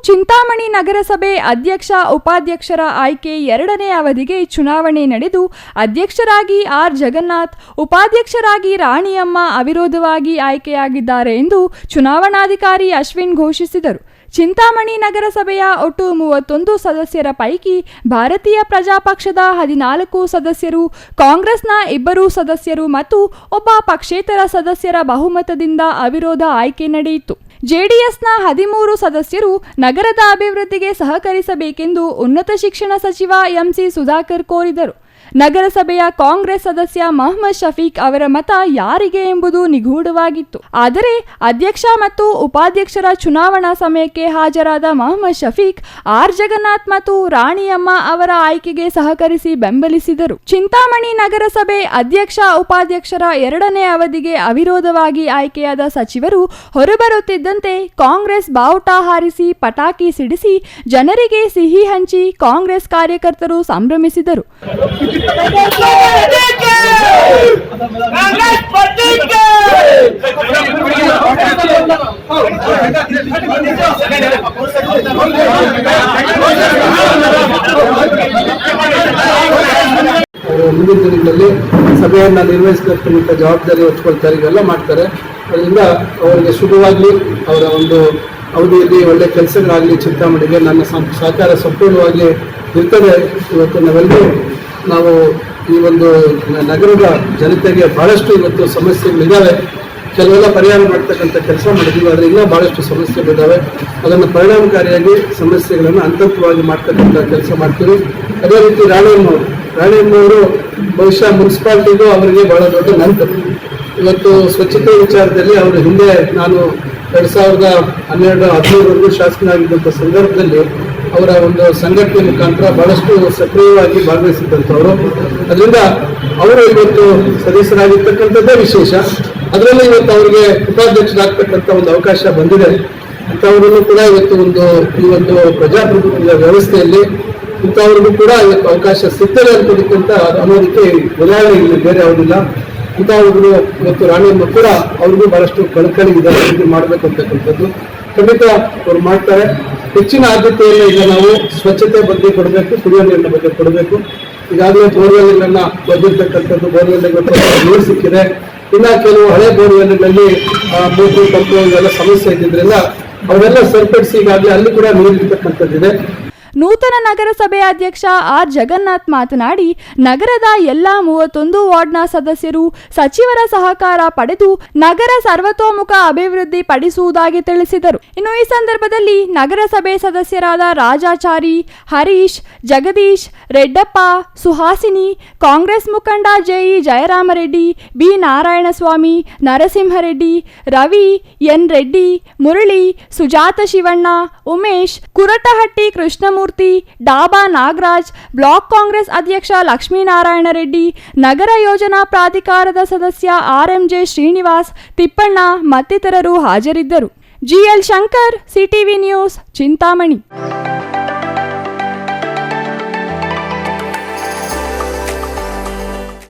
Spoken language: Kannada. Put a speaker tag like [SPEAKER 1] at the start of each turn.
[SPEAKER 1] ಚಿಂತಾಮಣಿ ನಗರಸಭೆ ಅಧ್ಯಕ್ಷ ಉಪಾಧ್ಯಕ್ಷರ ಆಯ್ಕೆ 2ನೇ ಅವಧಿಗೆ ಚುನಾವಣೆ ನಡೆದು ಅಧ್ಯಕ್ಷರಾಗಿ ಆರ್ ಜಗನ್ನಾಥ್, ಉಪಾಧ್ಯಕ್ಷರಾಗಿ ರಾಣಿಯಮ್ಮ ಅವಿರೋಧವಾಗಿ ಆಯ್ಕೆಯಾಗಿದ್ದಾರೆ ಎಂದು ಚುನಾವಣಾಧಿಕಾರಿ ಅಶ್ವಿನ್ ಘೋಷಿಸಿದರು. ಚಿಂತಾಮಣಿ ನಗರಸಭೆಯ ಒಟ್ಟು 31 ಸದಸ್ಯರ ಪೈಕಿ ಭಾರತೀಯ ಪ್ರಜಾಪಕ್ಷದ 14 ಸದಸ್ಯರು, ಕಾಂಗ್ರೆಸ್ನ 2 ಸದಸ್ಯರು ಮತ್ತು ಒಬ್ಬ ಪಕ್ಷೇತರ ಸದಸ್ಯರ ಬಹುಮತದಿಂದ ಅವಿರೋಧ ಆಯ್ಕೆ ನಡೆಯಿತು. ಜೆಡಿಎಸ್ನ 13 ಸದಸ್ಯರು ನಗರದ ಅಭಿವೃದ್ಧಿಗೆ ಸಹಕರಿಸಬೇಕೆಂದು ಉನ್ನತ ಶಿಕ್ಷಣ ಸಚಿವ ಎಂಸಿ ಸುಧಾಕರ್ ಕೋರಿದರು. ನಗರಸಭೆಯ ಕಾಂಗ್ರೆಸ್ ಸದಸ್ಯ ಮೊಹಮ್ಮದ್ ಶಫೀಕ್ ಅವರ ಮತ ಯಾರಿಗೆ ಎಂಬುದು ನಿಗೂಢವಾಗಿತ್ತು. ಆದರೆ ಅಧ್ಯಕ್ಷ ಮತ್ತು ಉಪಾಧ್ಯಕ್ಷರ ಚುನಾವಣಾ ಸಮಯಕ್ಕೆ ಹಾಜರಾದ ಮೊಹಮ್ಮದ್ ಶಫೀಕ್ ಆರ್ ಜಗನ್ನಾಥ್ ಮತ್ತು ರಾಣಿಯಮ್ಮ ಅವರ ಆಯ್ಕೆಗೆ ಸಹಕರಿಸಿ ಬೆಂಬಲಿಸಿದರು. ಚಿಂತಾಮಣಿ ನಗರಸಭೆ ಅಧ್ಯಕ್ಷ ಉಪಾಧ್ಯಕ್ಷರ 2ನೇ ಅವಧಿಗೆ ಅವಿರೋಧವಾಗಿ ಆಯ್ಕೆಯಾದ ಸಚಿವರು ಹೊರಬರುತ್ತಿದ್ದಂತೆ ಕಾಂಗ್ರೆಸ್ ಬಾವುಟ ಹಾರಿಸಿ ಪಟಾಕಿ ಸಿಡಿಸಿ ಜನರಿಗೆ ಸಿಹಿ ಹಂಚಿ ಕಾಂಗ್ರೆಸ್ ಕಾರ್ಯಕರ್ತರು ಸಂಭ್ರಮಿಸಿದರು.
[SPEAKER 2] ಮುಂದಿನ ದಿನಗಳಲ್ಲಿ ಸಭೆಯನ್ನ ನಿರ್ವಹಿಸತಕ್ಕಂಥ ಜವಾಬ್ದಾರಿ ಹೊತ್ಕೊಳ್ತಾರೆ, ಇವೆಲ್ಲ ಮಾಡ್ತಾರೆ. ಅದರಿಂದ ಅವರಿಗೆ ಶುಭವಾಗಲಿ, ಅವರ ಒಂದು ಅವಧಿಯಲ್ಲಿ ಒಳ್ಳೆ ಕೆಲಸಗಳಾಗಲಿ. ಚಿಂತಾಮಣಿಗೆ ನನ್ನ ಸಹಕಾರ ಸಂಪೂರ್ಣವಾಗಿ ಇರ್ತದೆ. ಇವತ್ತು ನಾವು ಈ ಒಂದು ನಗರದ ಜನತೆಗೆ ಬಹಳಷ್ಟು ಇವತ್ತು ಸಮಸ್ಯೆಗಳಿದ್ದಾವೆ. ಕೆಲವೆಲ್ಲ ಪರಿಹಾರ ಮಾಡ್ತಕ್ಕಂಥ ಕೆಲಸ ಮಾಡಿದ್ದೀವಿ, ಆದರೆ ಇನ್ನೂ ಭಾಳಷ್ಟು ಸಮಸ್ಯೆಗಳಿದ್ದಾವೆ. ಅದನ್ನು ಪರಿಣಾಮಕಾರಿಯಾಗಿ ಸಮಸ್ಯೆಗಳನ್ನು ಹಂತವಾಗಿ ಮಾಡ್ತಕ್ಕಂಥ ಕೆಲಸ ಮಾಡ್ತೀವಿ. ಅದೇ ರೀತಿ ರಾಣಿಯಮ್ಮವರು ಬಹುಶಃ ಮುನ್ಸಿಪಾಲ್ಟಿಗೂ ಅವರಿಗೆ ಬಹಳ ದೊಡ್ಡ ನಂಟು. ಇವತ್ತು ಸ್ವಚ್ಛತೆ ವಿಚಾರದಲ್ಲಿ ಅವರು ಹಿಂದೆ ನಾನು 2012-13 ಶಾಸಕನಾಗಿದ್ದಂಥ ಸಂದರ್ಭದಲ್ಲಿ ಅವರ ಒಂದು ಸಂಘಟನೆ ಮುಖಾಂತರ ಬಹಳಷ್ಟು ಸಕ್ರಿಯವಾಗಿ ಭಾಗವಹಿಸಿದಂಥವರು. ಅದರಿಂದ ಅವರು ಇವತ್ತು ಸದಸ್ಯರಾಗಿರ್ತಕ್ಕಂಥದ್ದೇ ವಿಶೇಷ. ಅದರಲ್ಲಿ ಇವತ್ತು ಅವರಿಗೆ ಉಪಾಧ್ಯಕ್ಷರಾಗ್ತಕ್ಕಂಥ ಒಂದು ಅವಕಾಶ ಬಂದಿದೆ. ಅಂಥವರನ್ನು ಕೂಡ ಇವತ್ತು ಈ ಒಂದು ಪ್ರಜಾಪ್ರಭುತ್ವದ ವ್ಯವಸ್ಥೆಯಲ್ಲಿ ಇಂಥವ್ರಿಗೂ ಕೂಡ ಇವತ್ತು ಅವಕಾಶ ಸಿಗ್ತದೆ ಅಂತಕ್ಕಂಥ ಅನ್ನೋದಕ್ಕೆ ಉದಾಹರಣೆ ಇಲ್ಲಿ ಬೇರೆ ಯಾವುದಿಲ್ಲ. ಇಂಥವ್ರಿಗೂ ಇವತ್ತು ರಾಣಿಯಮ್ಮ ಕೂಡ ಅವ್ರಿಗೂ ಬಹಳಷ್ಟು ಕಳಕಳಿ ಇದೆ, ಮಾಡಬೇಕು ಅಂತಕ್ಕಂಥದ್ದು ಖಂಡಿತ ಅವರು ಮಾಡ್ತಾರೆ. ಹೆಚ್ಚಿನ ಆದ್ಯತೆಯನ್ನು ಈಗ ನಾವು ಸ್ವಚ್ಛತೆ ಬಗ್ಗೆ ಕೊಡಬೇಕು, ಕುಡಿಯುವ ನೀರಿನ ಬಗ್ಗೆ ಕೊಡಬೇಕು. ಈಗಾಗಲೇ ಬೋರ್ವೆಲ್ಗಳನ್ನ ಬಂದಿರ್ತಕ್ಕಂಥದ್ದು, ಬೋರ್ವೆಲ್ಗಳು ನೀರು ಸಿಕ್ಕಿದೆ. ಇನ್ನು ಕೆಲವು ಹಳೆ ಬೋರ್ವೆಲ್ಗಳಲ್ಲಿ ಮೂರು ಪಂಪು ಇವೆಲ್ಲ ಸಮಸ್ಯೆ ಇದ್ದಿದ್ರಿಂದ ಅವೆಲ್ಲ ಸರಿಪಡಿಸಿ ಈಗಾಗಲೇ ಅಲ್ಲಿ ಕೂಡ ನೀರು ಇರ್ತಕ್ಕಂಥದ್ದಿದೆ.
[SPEAKER 1] ನೂತನ ನಗರಸಭೆ ಅಧ್ಯಕ್ಷ ಆರ್ ಜಗನ್ನಾಥ್ ಮಾತನಾಡಿ, ನಗರದ ಎಲ್ಲ 31 ವಾರ್ಡ್ನ ಸದಸ್ಯರು ಸಚಿವರ ಸಹಕಾರ ಪಡೆದು ನಗರ ಸರ್ವತೋಮುಖ ಅಭಿವೃದ್ಧಿ ಪಡಿಸುವುದಾಗಿ ತಿಳಿಸಿದರು. ಇನ್ನು ಈ ಸಂದರ್ಭದಲ್ಲಿ ನಗರಸಭೆ ಸದಸ್ಯರಾದ ರಾಜಾಚಾರಿ, ಹರೀಶ್, ಜಗದೀಶ್, ರೆಡ್ಡಪ್ಪ, ಸುಹಾಸಿನಿ, ಕಾಂಗ್ರೆಸ್ ಮುಖಂಡ J E Jayaramareddy, B Narayanaswamy, Narasimhareddy, Ravi, N Reddy, Murali, Sujatha Shivanna, Umesh, Kurutahatti Krishnamurthy, dhaba Nagaraj, block Congress ಅಧ್ಯಕ್ಷ ಲಕ್ಷ್ಮೀನಾರಾಯಣ ರೆಡ್ಡಿ, ನಗರ ಯೋಜನಾ ಪ್ರಾಧಿಕಾರದ ಸದಸ್ಯ ಆರ್ಎಂಜೆ ಶ್ರೀನಿವಾಸ್, ತಿಪ್ಪಣ್ಣ ಮತ್ತಿತರರು ಹಾಜರಿದ್ದರು. GL Shankar, CTV news, Chintamani.